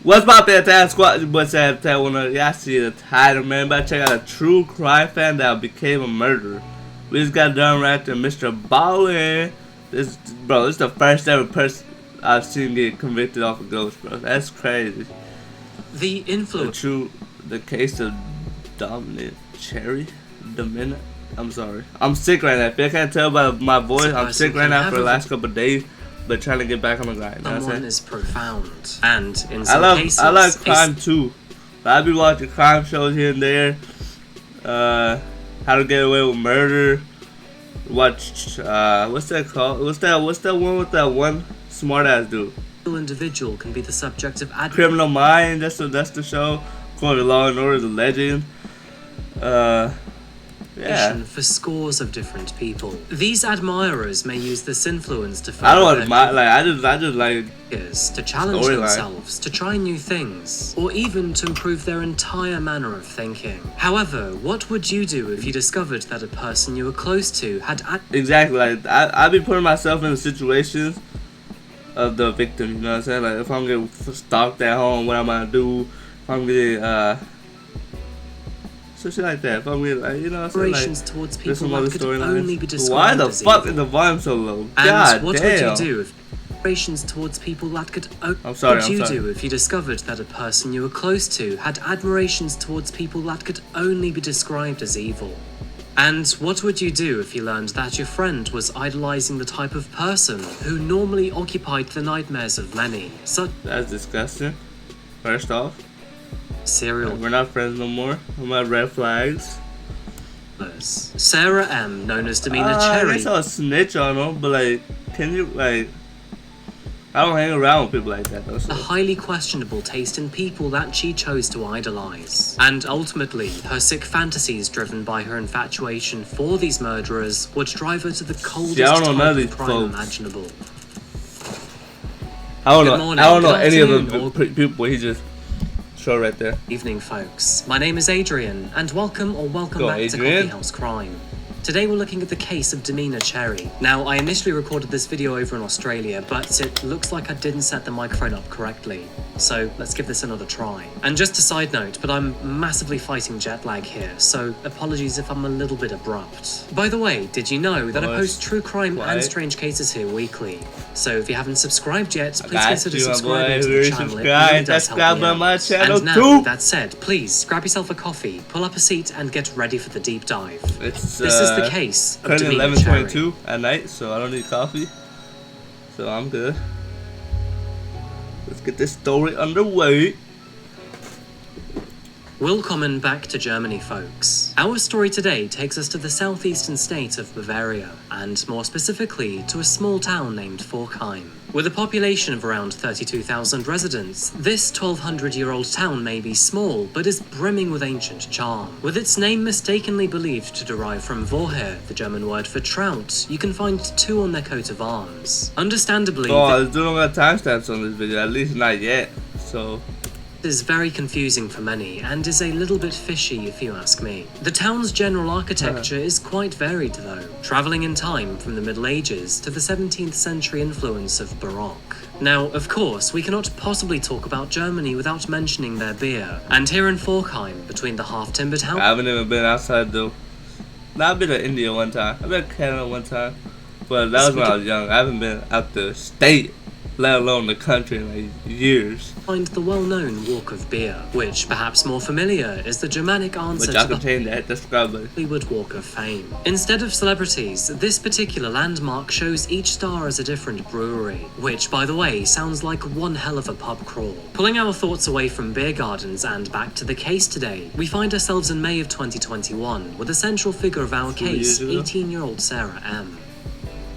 What's my fantastic squad? What's that? Y'all see the title, man? But check out a true crime fan that became a murderer. We just got done right there, Mr. Ballin. This is the first ever person I've seen get convicted off a ghost, bro. That's crazy. The influence. The case of Domina Cherry. I'm sorry. I'm sick right now. If you can't tell by my voice, I'm sick right now for the last couple of days. But trying to get back on the grind. Someone is profound, and in some cases, I like crime too. I be watching crime shows here and there. How to Get Away with Murder. Watch what's that called? What's that one with that one smart ass dude? Individual can be the subject of Criminal Minds. That's the show. Called Law and Order: The Legend. Yeah. For scores of different people. These admirers may use this influence to I don't admire, like I just like to challenge themselves, to try new things, or even to improve their entire manner of thinking. However, what would you do if you discovered that a person you were close to had exactly like I be putting myself in the situations of the victim, you know what I'm saying? Like if I'm getting stalked at home, what am I gonna do? If I'm getting so shit like that. If I'm getting, like, you know what I'm saying? Like, towards people that could only be described. Why the fuck is the volume so low? And God what damn. would you do if admirations towards people that could I'm sorry. do if you discovered that a person you were close to had admirations towards people that could only be described as evil? And what would you do if you learned that your friend was idolizing the type of person who normally occupied the nightmares of many? That's disgusting. First off. Serial. We're not friends no more. I'm at red flags. Sarah M, known as Domina Cherry. I guess I'll snitch on them, but like, can you like? I don't hang around with people like that though. So. A highly questionable taste in people that she chose to idolize. And ultimately, her sick fantasies driven by her infatuation for these murderers would drive her to the coldest type of crime imaginable. I don't know any of the people he just showed right there. Evening, folks. My name is Adrian, and welcome back to Coffee House Crime. Today we're looking at the case of Domina Cherry. Now, I initially recorded this video over in Australia, but it looks like I didn't set the microphone up correctly. So let's give this another try. And just a side note, but I'm massively fighting jet lag here, so apologies if I'm a little bit abrupt. By the way, did you know that I post true crime and strange cases here weekly? So if you haven't subscribed yet, please consider subscribing to the channel. It really does help me out. And now, with that said, please grab yourself a coffee, pull up a seat, and get ready for the deep dive. This is the case of Domina Cherry. 11:22 at night, so I don't need coffee. So I'm good. Let's get this story underway. Welcome back to Germany, folks. Our story today takes us to the southeastern state of Bavaria, and more specifically to a small town named Forchheim. With a population of around 32,000 residents, this 1,200-year-old town may be small, but is brimming with ancient charm. With its name mistakenly believed to derive from Vorher, the German word for trout, you can find two on their coat of arms. Understandably, I don't got timestamps on this video, at least not yet, so... is very confusing for many and is a little bit fishy if you ask me. The town's general architecture is quite varied though, travelling in time from the Middle Ages to the 17th century influence of Baroque. Now, of course, we cannot possibly talk about Germany without mentioning their beer, and here in Forchheim, between the half-timbered house... I haven't even been outside though. No, I've been to India one time, I've been to Canada one time, but that was when I was young. I haven't been out the state, let alone the country, in like years. Find the well-known Walk of Beer, which, perhaps more familiar, is the Germanic answer to the Hollywood Walk of Fame. Instead of celebrities, this particular landmark shows each star as a different brewery, which, by the way, sounds like one hell of a pub crawl. Pulling our thoughts away from beer gardens and back to the case today, we find ourselves in May of 2021, with the central figure of our case, 18-year-old Sarah M.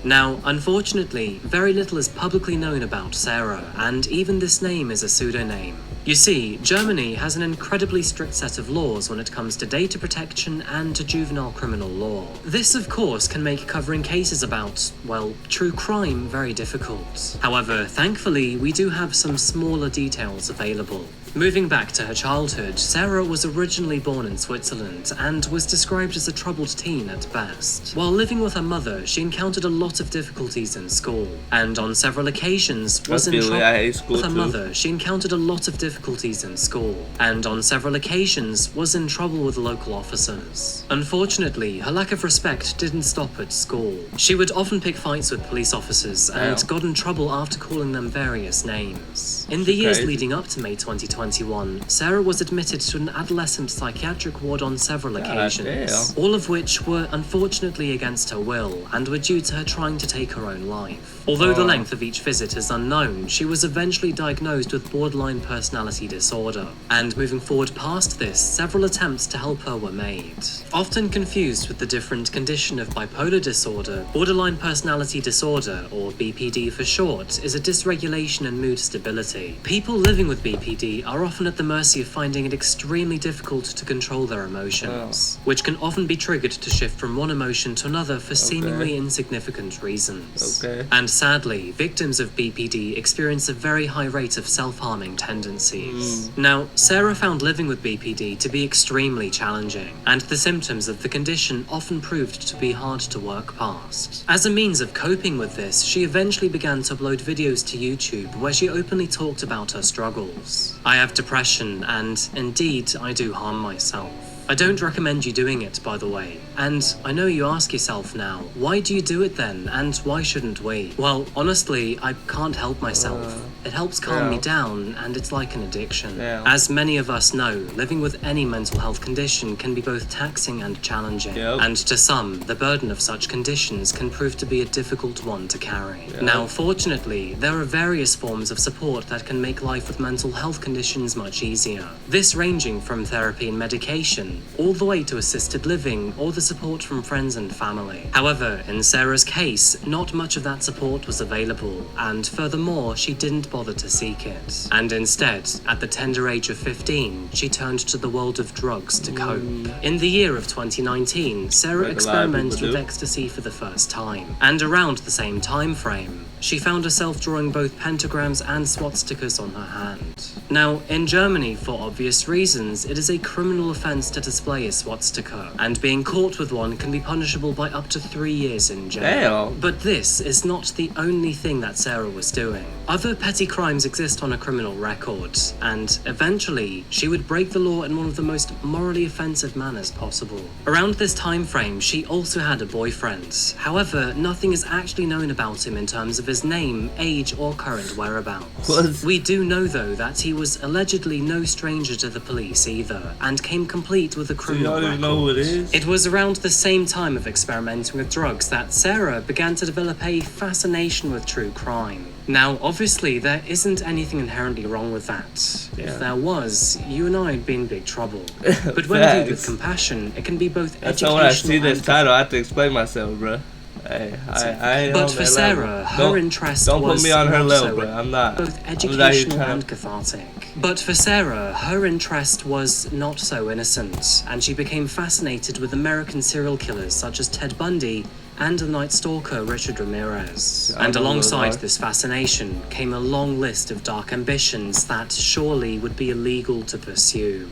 Now, unfortunately, very little is publicly known about Sarah, and even this name is a pseudonym. You see, Germany has an incredibly strict set of laws when it comes to data protection and to juvenile criminal law. This, of course, can make covering cases about, well, true crime very difficult. However, thankfully, we do have some smaller details available. Moving back to her childhood, Sarah was originally born in Switzerland and was described as a troubled teen at best. While living with her mother, she encountered a lot of difficulties in school, and on several occasions was in trouble with her mother. She encountered a lot of difficulties difficulties in school, and on several occasions was in trouble with local officers. Unfortunately, her lack of respect didn't stop at school. She would often pick fights with police officers and got in trouble after calling them various names. In the years leading up to May 2021, Sarah was admitted to an adolescent psychiatric ward on several occasions, all of which were unfortunately against her will and were due to her trying to take her own life. Although the length of each visit is unknown, she was eventually diagnosed with borderline personality disorder, and moving forward past this, several attempts to help her were made. Often confused with the different condition of bipolar disorder, borderline personality disorder, or BPD for short, is a dysregulation in mood stability. People living with BPD are often at the mercy of finding it extremely difficult to control their emotions, which can often be triggered to shift from one emotion to another for seemingly insignificant reasons. And sadly, victims of BPD experience a very high rate of self-harming tendencies. Now, Sarah found living with BPD to be extremely challenging, and the symptoms of the condition often proved to be hard to work past. As a means of coping with this, she eventually began to upload videos to YouTube where she openly talked about her struggles. I have depression, and indeed, I do harm myself. I don't recommend you doing it, by the way. And I know you ask yourself now, why do you do it then, and why shouldn't we? Well, honestly, I can't help myself. It helps calm me down, and it's like an addiction. As many of us know, living with any mental health condition can be both taxing and challenging. And to some, the burden of such conditions can prove to be a difficult one to carry. Now, fortunately, there are various forms of support that can make life with mental health conditions much easier. This ranging from therapy and medication, all the way to assisted living or the support from friends and family. However, in Sarah's case, not much of that support was available, and furthermore, she didn't bother to seek it. And instead, at the tender age of 15, she turned to the world of drugs to cope. In the year of 2019, Sarah experimented with ecstasy for the first time, and around the same time frame, she found herself drawing both pentagrams and swastikas on her hand. Now, in Germany, for obvious reasons, it is a criminal offense to display a swastika, and being caught with one can be punishable by up to 3 years in jail. But this is not the only thing that Sarah was doing. Other petty crimes exist on a criminal record, and eventually, she would break the law in one of the most morally offensive manners possible. Around this time frame, she also had a boyfriend. However, nothing is actually known about him in terms of his name, age, or current whereabouts. We do know, though, that he was allegedly no stranger to the police either, and came complete with a criminal record. Know who it is? It was around the same time of experimenting with drugs that Sarah began to develop a fascination with true crime. Now, obviously, there isn't anything inherently wrong with that. If there was, you and I would be in big trouble. But when viewed with compassion, it can be both educational when I see this title, I have to explain myself, bro. But for Sarah, her interest don't put me on her level, bro. I'm not. Both educational and cathartic. But for Sarah, her interest was not so innocent, and she became fascinated with American serial killers such as Ted Bundy and the Night Stalker Richard Ramirez. And alongside this fascination came a long list of dark ambitions that surely would be illegal to pursue.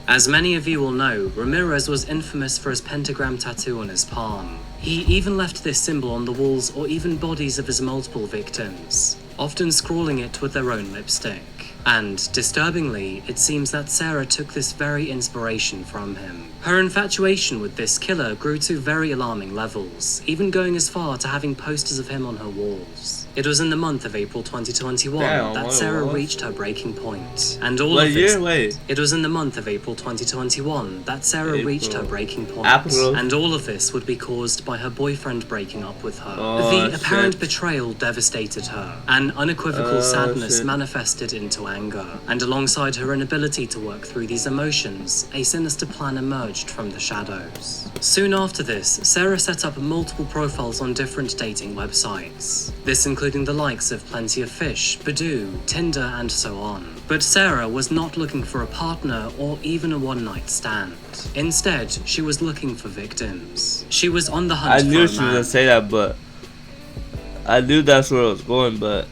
As many of you will know, Ramirez was infamous for his pentagram tattoo on his palm. He even left this symbol on the walls or even bodies of his multiple victims, often scrawling it with their own lipstick. And, disturbingly, it seems that Sarah took this very inspiration from him. Her infatuation with this killer grew to very alarming levels, even going as far to having posters of him on her walls. It was in the month of April 2021 that Sarah reached her breaking point. And all of this... It was in the month of April 2021 that Sarah reached her breaking point. And all of this would be caused by her boyfriend breaking up with her. The apparent betrayal devastated her. An unequivocal sadness manifested into anger. And alongside her inability to work through these emotions, a sinister plan emerged from the shadows. Soon after this, Sarah set up multiple profiles on different dating websites. This including the likes of Plenty of Fish, Badoo, Tinder, and so on. But Sarah was not looking for a partner or even a one-night stand. Instead, she was looking for victims. She was on the hunt for a man. I knew she was gonna say that, but I knew that's where it was going, but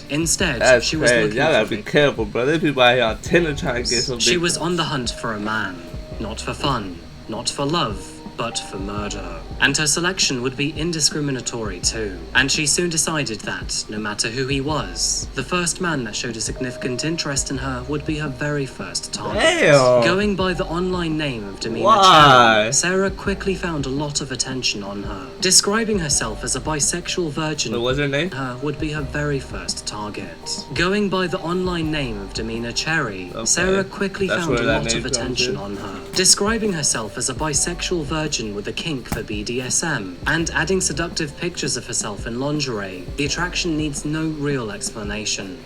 instead, she was looking Y'all gotta be careful, bro. There's people out here on Tinder trying to get some victims. She was on the hunt for a man, not for fun, not for love, but for murder. And her selection would be indiscriminatory too. And she soon decided that, no matter who he was, the first man that showed a significant interest in her would be her very first target. Damn. Going by the online name of Domina Cherry, Sarah quickly found a lot of attention on her. Describing herself as a bisexual virgin, what was her name? Her would be her very first target. Going by the online name of Domina Cherry, Sarah quickly found a lot of attention on her. Describing herself as a bisexual virgin with a kink for BDSM, and adding seductive pictures of herself in lingerie, the attraction needs no real explanation.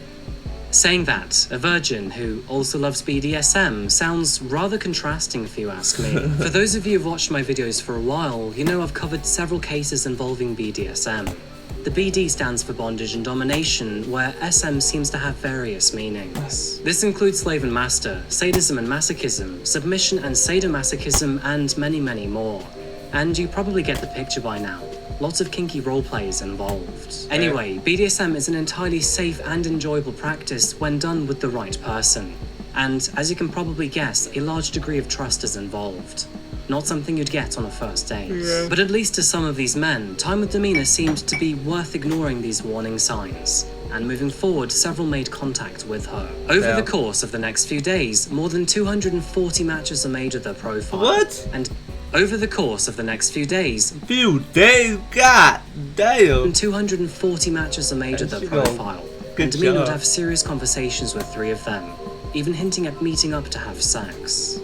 Saying that, a virgin who also loves BDSM sounds rather contrasting if you ask me. For those of you who've watched my videos for a while, you know I've covered several cases involving BDSM. The BD stands for bondage and domination, where SM seems to have various meanings. This includes slave and master, sadism and masochism, submission and sadomasochism, and many, many more. And you probably get the picture by now. Lots of kinky roleplays involved. Anyway, BDSM is an entirely safe and enjoyable practice when done with the right person. And, as you can probably guess, a large degree of trust is involved. Not something you'd get on a first date. Yeah. But at least to some of these men, time with Domina seemed to be worth ignoring these warning signs. And moving forward, several made contact with her. Over the course of the next few days, more than 240 matches are made with her profile. What? And over the course of the next few days, God damn. 240 matches are made with her profile. And Domina would have serious conversations with 3 of them, even hinting at meeting up to have sex.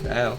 Damn.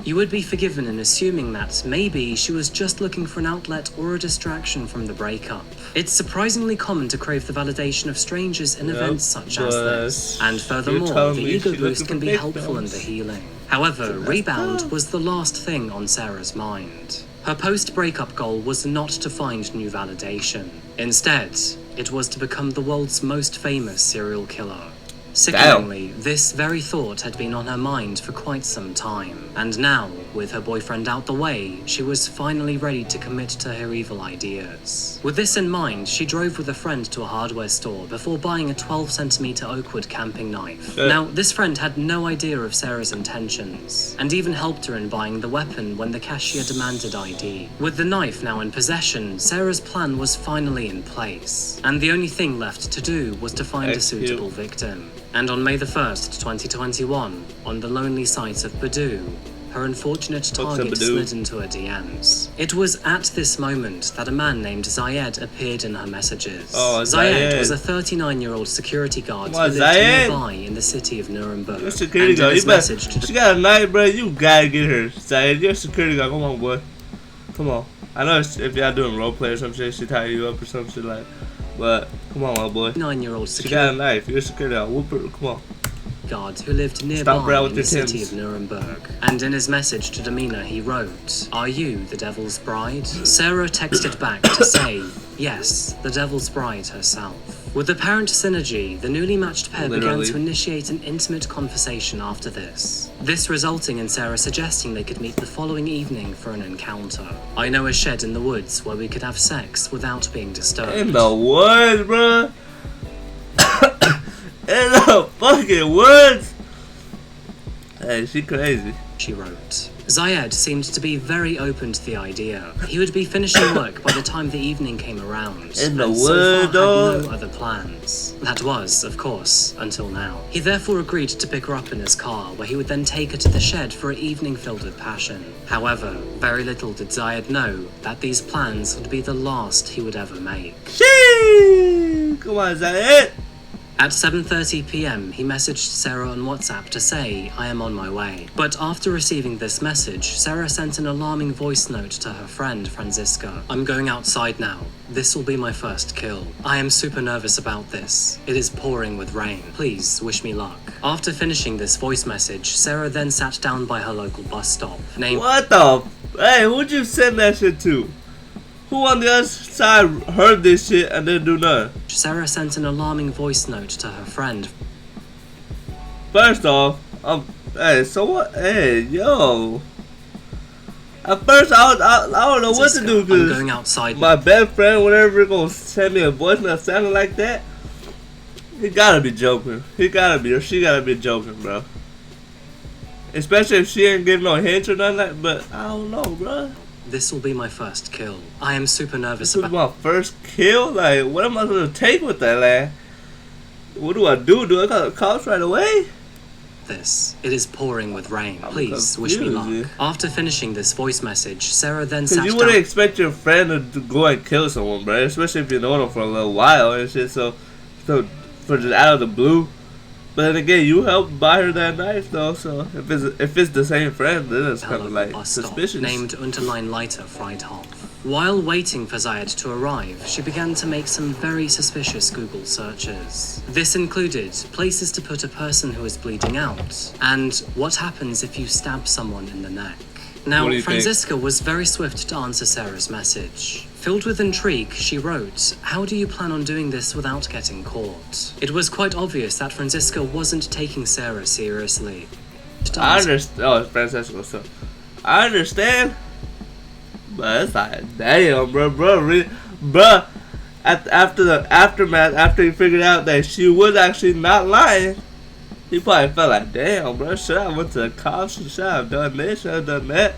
You would be forgiven in assuming that maybe she was just looking for an outlet or a distraction from the breakup. It's surprisingly common to crave the validation of strangers in events such as this. And furthermore, the ego boost can be helpful in the healing. However, rebound was the last thing on Sarah's mind. Her post-breakup goal was not to find new validation. Instead, it was to become the world's most famous serial killer. Sickeningly, this very thought had been on her mind for quite some time, and now, with her boyfriend out the way, she was finally ready to commit to her evil ideas. With this in mind, she drove with a friend to a hardware store before buying a 12cm oakwood camping knife. Now, this friend had no idea of Sarah's intentions, and even helped her in buying the weapon when the cashier demanded ID. With the knife now in possession, Sarah's plan was finally in place, and the only thing left to do was to find a suitable victim. And on May the 1st, 2021, on the lonely site of Badoo, her unfortunate target slid into her DMs. It was at this moment that a man named Zayed appeared in her messages. Zayed was a 39-year-old security guard who lived nearby in the city of Nuremberg. You're a security guard. She got a knife, bro. You gotta get her. Zayed, you're a security guard. Come on, boy. Come on. I know if y'all doing roleplay or some shit, she tie you up or some shit like. But come on, my boy. 9-year-old security. She got a knife. You're a security guard. Whoop her. Come on. Guard who lived nearby in the city of Nuremberg. And in his message to Domina, he wrote, "Are you the Devil's Bride?" Sarah texted back to say, "Yes, the Devil's Bride herself." With apparent synergy, the newly matched pair began to initiate an intimate conversation after this. This resulting in Sarah suggesting they could meet the following evening for an encounter. I know a shed in the woods where we could have sex without being disturbed. In the woods, bruh? In the fucking woods? Hey, she crazy. She wrote. Zayed seemed to be very open to the idea. He would be finishing work by the time the evening came around. In the woods, so far had no other plans. That was, of course, until now. He therefore agreed to pick her up in his car, where he would then take her to the shed for an evening filled with passion. However, very little did Zayed know that these plans would be the last he would ever make. Sheesh! Come on, Zayed! At 7:30 p.m, he messaged Sarah on WhatsApp to say, "I am on my way." But after receiving this message, Sarah sent an alarming voice note to her friend, Franziska. "I'm going outside now. This will be my first kill. I am super nervous about this. It is pouring with rain. Please wish me luck." After finishing this voice message, Sarah then sat down by her local bus stop. What the? Hey, who'd you send that shit to? Who on the other side heard this shit and didn't do nothing? Sarah sent an alarming voice note to her friend. First off, hey, so what? Hey, yo. At first, I don't know what to do because going outside my best friend, whatever, gonna send me a voice note sounding like that. He gotta be joking. He gotta be, or she gotta be joking, bro. Especially if she ain't giving no hints or nothing like. But I don't know, bro. This will be my first kill. I am super nervous about. This is my first kill. Like, what am I gonna take with that, lad? What do I do? Do I call the cops right away? This. It is pouring with rain. Please wish me luck. After finishing this voice message, Sarah then sat down. You wouldn't expect your friend to go and kill someone, bro. Especially if you know them for a little while and shit. So for just out of the blue. But then again, you helped buy her that knife though. So if it's the same friend, then it's kind of like suspicious. Named Unterleinleiter Freithof. While waiting for Zayed to arrive, she began to make some very suspicious Google searches. This included places to put a person who is bleeding out, and what happens if you stab someone in the neck. Now, Franziska was very swift to answer Sarah's message. Filled with intrigue, she wrote, "How do you plan on doing this without getting caught?" It was quite obvious that Franziska wasn't taking Sarah seriously. I understand. Oh, it's Franziska, so I understand. But it's like, damn, bro. After the aftermath, after he figured out that she was actually not lying, he probably felt like, damn, bro, should I went to the cops? Should I have done this? Should I have done that?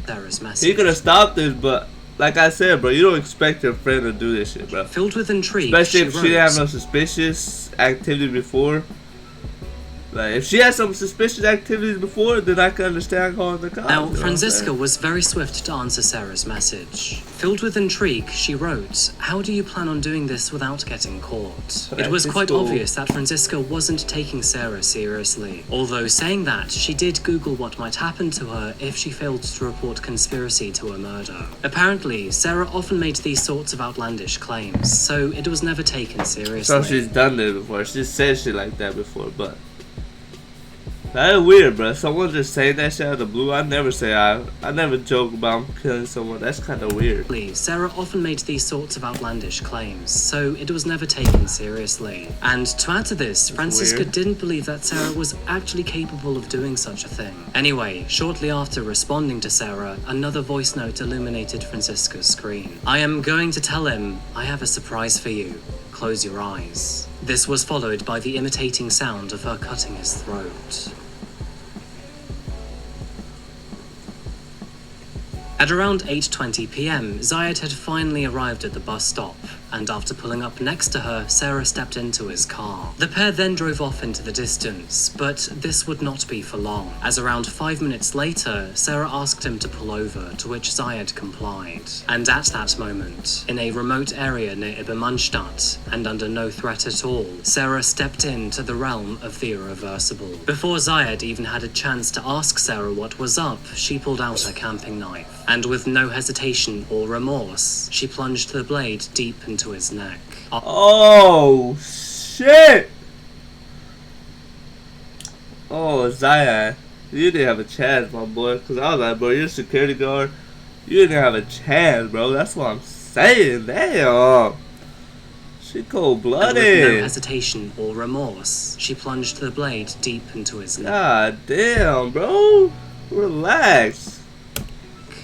Sarah's message. He could have stopped this, but like I said, bro, you don't expect your friend to do this shit, bro. Filled with intrigue, especially if she didn't have no suspicious activity before. Like, if she had some suspicious activities before, then I can understand calling the cops. Now, Franziska was very swift to answer Sarah's message. Filled with intrigue, she wrote, "How do you plan on doing this without getting caught?" It was quite obvious that Franziska wasn't taking Sarah seriously. Although saying that, she did Google what might happen to her if she failed to report conspiracy to a murder. Apparently, Sarah often made these sorts of outlandish claims, so it was never taken seriously. So she's done this before. She said shit like that before, but that is weird, bro. Someone just saying that shit out of the blue. I never joke about killing someone. That's kind of weird. Sarah often made these sorts of outlandish claims, so it was never taken seriously. And to add to this, Franziska didn't believe that Sarah was actually capable of doing such a thing. Anyway, shortly after responding to Sarah, another voice note illuminated Franziska's screen. "I am going to tell him I have a surprise for you. Close your eyes." This was followed by the imitating sound of her cutting his throat. At around 8:20 p.m, Zayed had finally arrived at the bus stop, and after pulling up next to her, Sarah stepped into his car. The pair then drove off into the distance, but this would not be for long, as around 5 minutes later, Sarah asked him to pull over, to which Zayed complied. And at that moment, in a remote area near Ibermannstadt, and under no threat at all, Sarah stepped into the realm of the irreversible. Before Zayed even had a chance to ask Sarah what was up, she pulled out her camping knife. And with no hesitation or remorse, she plunged the blade deep into his neck. Oh, shit! Oh, Zayed, you didn't have a chance, my boy. Because I was like, bro, you're a security guard. You didn't have a chance, bro. That's what I'm saying. Damn. She cold-blooded. And with no hesitation or remorse, she plunged the blade deep into his neck. God damn, bro. Relax.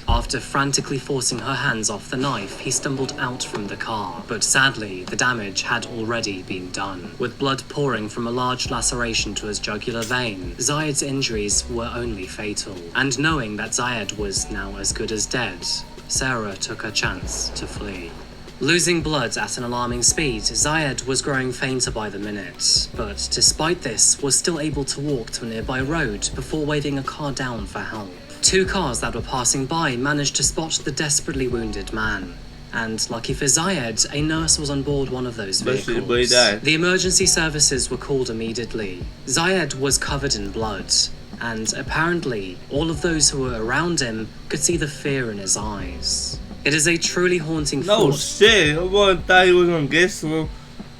After frantically forcing her hands off the knife, he stumbled out from the car. But sadly, the damage had already been done. With blood pouring from a large laceration to his jugular vein, Zayed's injuries were only fatal. And knowing that Zayed was now as good as dead, Sarah took her chance to flee. Losing blood at an alarming speed, Zayed was growing fainter by the minute, but despite this, was still able to walk to a nearby road before waving a car down for help. 2 cars that were passing by managed to spot the desperately wounded man. And lucky for Zayed, a nurse was on board one of those vehicles. The emergency services were called immediately. Zayed was covered in blood, and apparently, all of those who were around him could see the fear in his eyes. It is a truly haunting thought. No shit, I thought he was gonna get some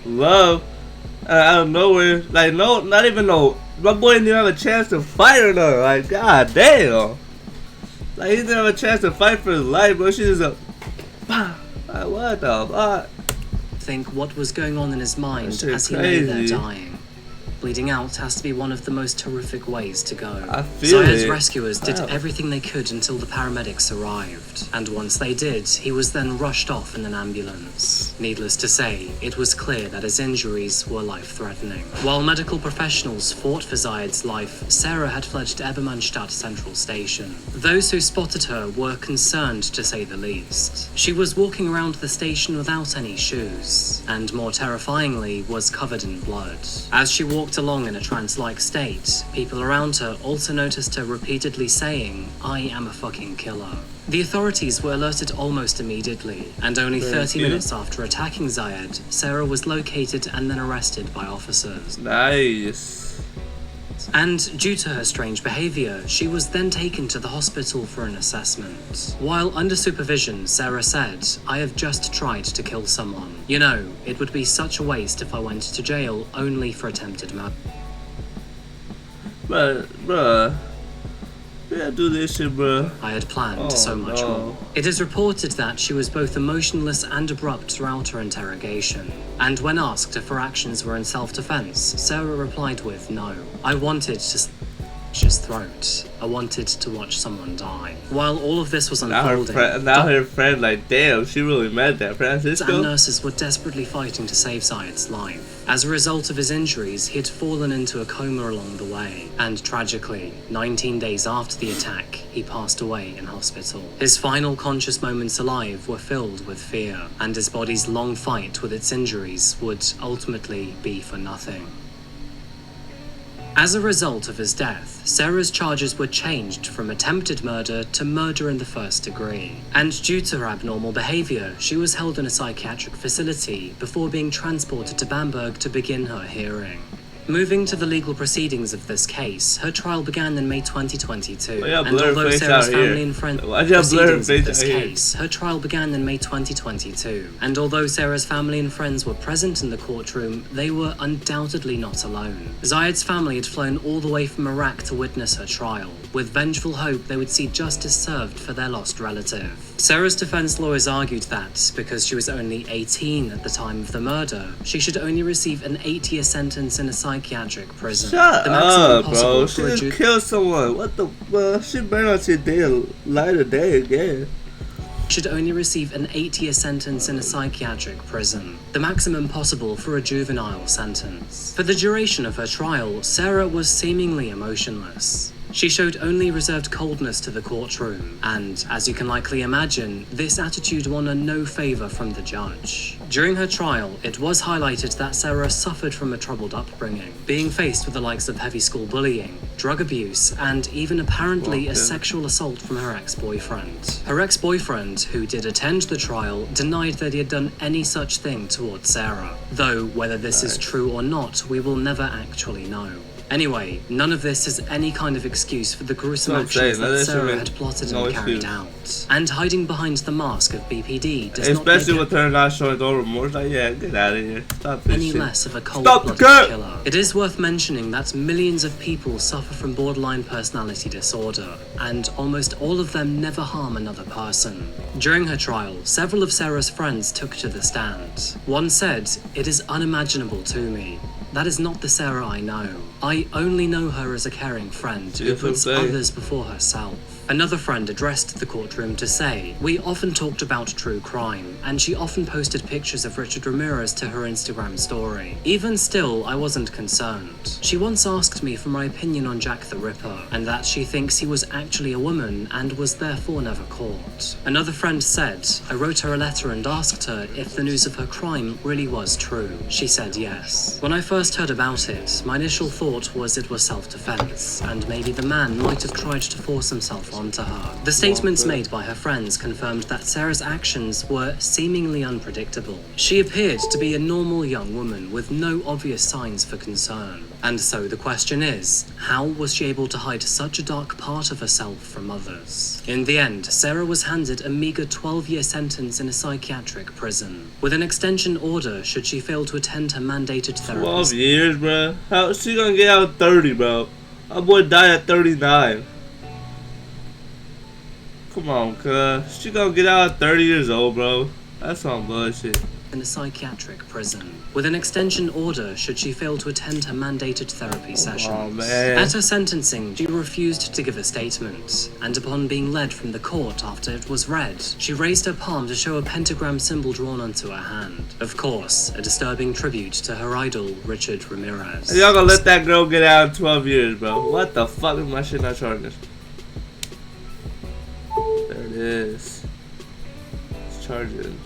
love out of nowhere. Like, no, not even no. My boy didn't even have a chance to fight or nothing. Like, god damn. Like, he didn't have a chance to fight for his life, bro. She just like, what the fuck? Think what was going on in his mind as he lay there dying. Bleeding out has to be one of the most horrific ways to go. I feel Zayed's it. rescuers did Wow. everything they could until the paramedics arrived, and once they did, he was then rushed off in an ambulance. Needless to say, it was clear that his injuries were life-threatening. While medical professionals fought for Zayed's life, Sarah had fled to Ebermannstadt Central Station. Those who spotted her were concerned, to say the least. She was walking around the station without any shoes, and more terrifyingly, was covered in blood. As she walked along in a trance-like state, people around her also noticed her repeatedly saying, "I am a fucking killer." The authorities were alerted almost immediately, and only 30 minutes after attacking Zayed, Sarah was located and then arrested by officers. Nice. And due to her strange behavior, she was then taken to the hospital for an assessment. While under supervision, Sarah said, "I have just tried to kill someone. You know, it would be such a waste if I went to jail only for attempted murder." Bruh. Yeah, do this shit, bruh. I had planned Oh, so much no. more. It is reported that she was both emotionless and abrupt throughout her interrogation. And when asked if her actions were in self-defense, Sarah replied with, "No. I wanted to slash his throat. I wanted to watch someone die." While all of this was Now her unfolding, friend, like, damn, she really meant that, Francisco. and nurses were desperately fighting to save Zayed's life. As a result of his injuries, he had fallen into a coma along the way, and tragically, 19 days after the attack, he passed away in hospital. His final conscious moments alive were filled with fear, and his body's long fight with its injuries would ultimately be for nothing. As a result of his death, Sarah's charges were changed from attempted murder to murder in the first degree. And due to her abnormal behavior, she was held in a psychiatric facility before being transported to Bamberg to begin her hearing. Moving to the legal proceedings of this case, her trial began in May 2022. Why you And blur although face Sarah's out here? family and friends Why'd you blur proceedings face of this out here? case, her trial began in May 2022. And although Sarah's family and friends were present in the courtroom, they were undoubtedly not alone. Zayed's family had flown all the way from Iraq to witness her trial, with vengeful hope they would see justice served for their lost relative. Sarah's defense lawyers argued that, because she was only 18 at the time of the murder, she should only receive an 8-year sentence in a psychiatric prison. Shut The maximum up, possible bro. for She a just killed someone. What the fuck? She better not see light of day again. should only receive an 8-year sentence in a psychiatric prison, the maximum possible for a juvenile sentence. For the duration of her trial, Sarah was seemingly emotionless. She showed only reserved coldness to the courtroom, and, as you can likely imagine, this attitude won her no favour from the judge. During her trial, it was highlighted that Sarah suffered from a troubled upbringing, being faced with the likes of heavy school bullying, drug abuse, and even apparently a sexual assault from her ex-boyfriend. Her ex-boyfriend, who did attend the trial, denied that he had done any such thing towards Sarah, though whether this is true or not, we will never actually know. Anyway, none of this is any kind of excuse for the gruesome actions that Sarah had plotted and carried out. And hiding behind the mask of BPD does not Especially make with her not showing no remorse. Like, yeah, get out of here. Stop this any shit. less of a Stop cold-blooded the cut! killer. It is worth mentioning that millions of people suffer from borderline personality disorder, and almost all of them never harm another person. During her trial, several of Sarah's friends took to the stand. One said, "It is unimaginable to me. That is not the Sarah I know. I only know her as a caring friend who puts others before herself." Another friend addressed the courtroom to say, "We often talked about true crime, and she often posted pictures of Richard Ramirez to her Instagram story. Even still, I wasn't concerned. She once asked me for my opinion on Jack the Ripper, and that she thinks he was actually a woman and was therefore never caught." Another friend said, "I wrote her a letter and asked her if the news of her crime really was true. She said yes. When I first heard about it, my initial thought was it was self-defense, and maybe the man might have tried to force himself onto her." The statements made by her friends confirmed that Sarah's actions were seemingly unpredictable. She appeared to be a normal young woman with no obvious signs for concern. And so the question is, how was she able to hide such a dark part of herself from others? In the end, Sarah was handed a meager 12-year sentence in a psychiatric prison, with an extension order should she fail to attend her mandated therapy. 12 years, bro. How she gonna get out at 30, bro? My boy died at 39. Come on, cuz. She gonna get out at 30 years old, bro. That's some bullshit. In a psychiatric prison, with an extension order should she fail to attend her mandated therapy sessions. Man. At her sentencing, she refused to give a statement, and upon being led from the court after it was read, she raised her palm to show a pentagram symbol drawn onto her hand. Of course, a disturbing tribute to her idol, Richard Ramirez. Y'all gonna let that girl get out in 12 years, bro? What the fuck is my shit not charging this? There it is. It's charging.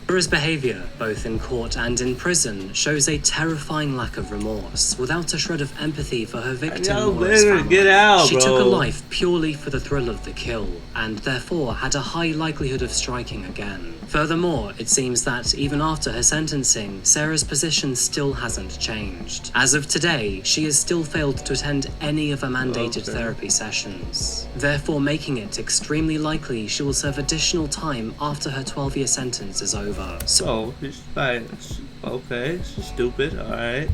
Sarah's behaviour, both in court and in prison, shows a terrifying lack of remorse, without a shred of empathy for her victim or his family. Get out, she took a life purely for the thrill of the kill, and therefore had a high likelihood of striking again. Furthermore, it seems that even after her sentencing, Sarah's position still hasn't changed. As of today, she has still failed to attend any of her mandated therapy sessions, therefore making it extremely likely she will serve additional time after her 12-year sentence is over. So, she's fine. Okay, she's stupid, alright.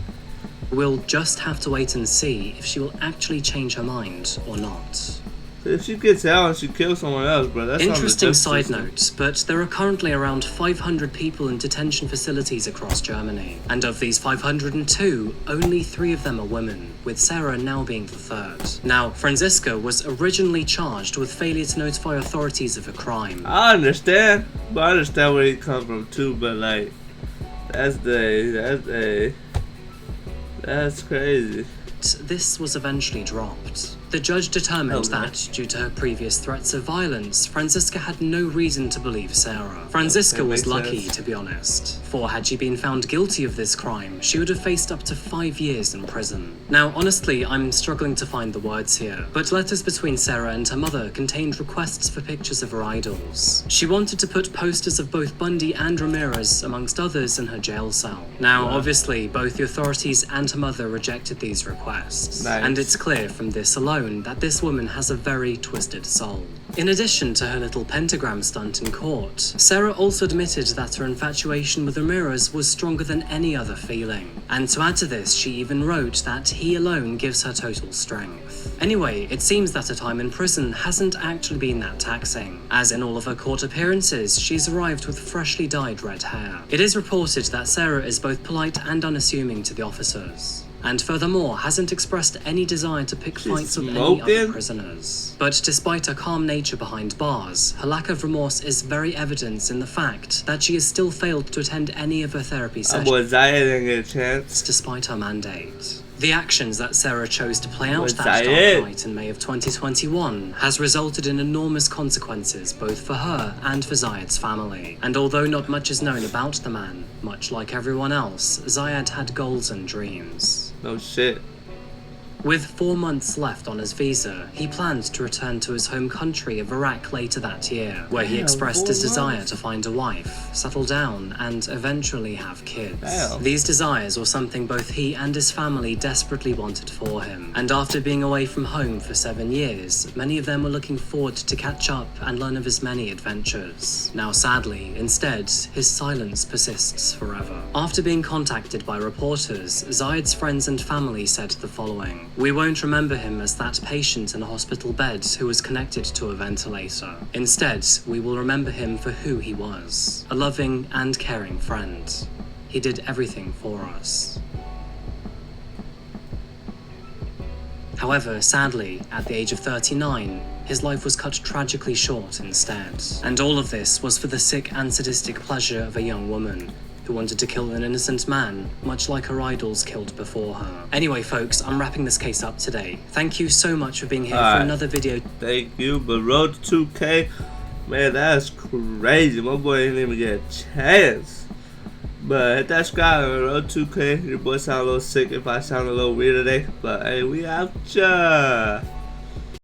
We'll just have to wait and see if she will actually change her mind or not. If she gets out and she kills someone else, bro, that's interesting side note, but there are currently around 500 people in detention facilities across Germany. And of these 502, only 3 of them are women, with Sarah now being the third. Now, Franziska was originally charged with failure to notify authorities of a crime. I understand, but I understand where he comes from too, but like, that's crazy. This was eventually dropped. The judge determined that, due to her previous threats of violence, Franziska had no reason to believe Sarah. Franziska was lucky, to be honest, for had she been found guilty of this crime, she would have faced up to 5 years in prison. Now, honestly, I'm struggling to find the words here, but letters between Sarah and her mother contained requests for pictures of her idols. She wanted to put posters of both Bundy and Ramirez, amongst others, in her jail cell. Now, obviously, both the authorities and her mother rejected these requests, and it's clear from this alone that this woman has a very twisted soul. In addition to her little pentagram stunt in court, Sarah also admitted that her infatuation with Ramirez was stronger than any other feeling. And to add to this, she even wrote that he alone gives her total strength. Anyway, it seems that her time in prison hasn't actually been that taxing, as in all of her court appearances, she's arrived with freshly dyed red hair. It is reported that Sarah is both polite and unassuming to the officers, and furthermore hasn't expressed any desire to pick fights with any other prisoners. But despite her calm nature behind bars, her lack of remorse is very evident in the fact that she has still failed to attend any of her therapy sessions despite her mandate. The actions that Sarah chose to play out that dark night in May of 2021 has resulted in enormous consequences both for her and for Zayed's family. And although not much is known about the man, much like everyone else, Zayed had goals and dreams. No shit. With 4 months left on his visa, he planned to return to his home country of Iraq later that year, where he expressed his desire to find a wife, settle down, and eventually have kids. These desires were something both he and his family desperately wanted for him, and after being away from home for 7 years, many of them were looking forward to catch up and learn of his many adventures. Now sadly, instead, his silence persists forever. After being contacted by reporters, Zayed's friends and family said the following: "We won't remember him as that patient in a hospital bed who was connected to a ventilator. Instead, we will remember him for who he was, a loving and caring friend. He did everything for us." However, sadly, at the age of 39, his life was cut tragically short instead. And all of this was for the sick and sadistic pleasure of a young woman who wanted to kill an innocent man, much like her idols killed before her. Anyway, folks, I'm wrapping this case up today. Thank you so much for being here for another video. Thank you, but road to 2K, man, that's crazy. My boy didn't even get a chance. But hit that subscribe on road 2K. Your boy sound a little sick if I sound a little weird today. But hey, we out ya.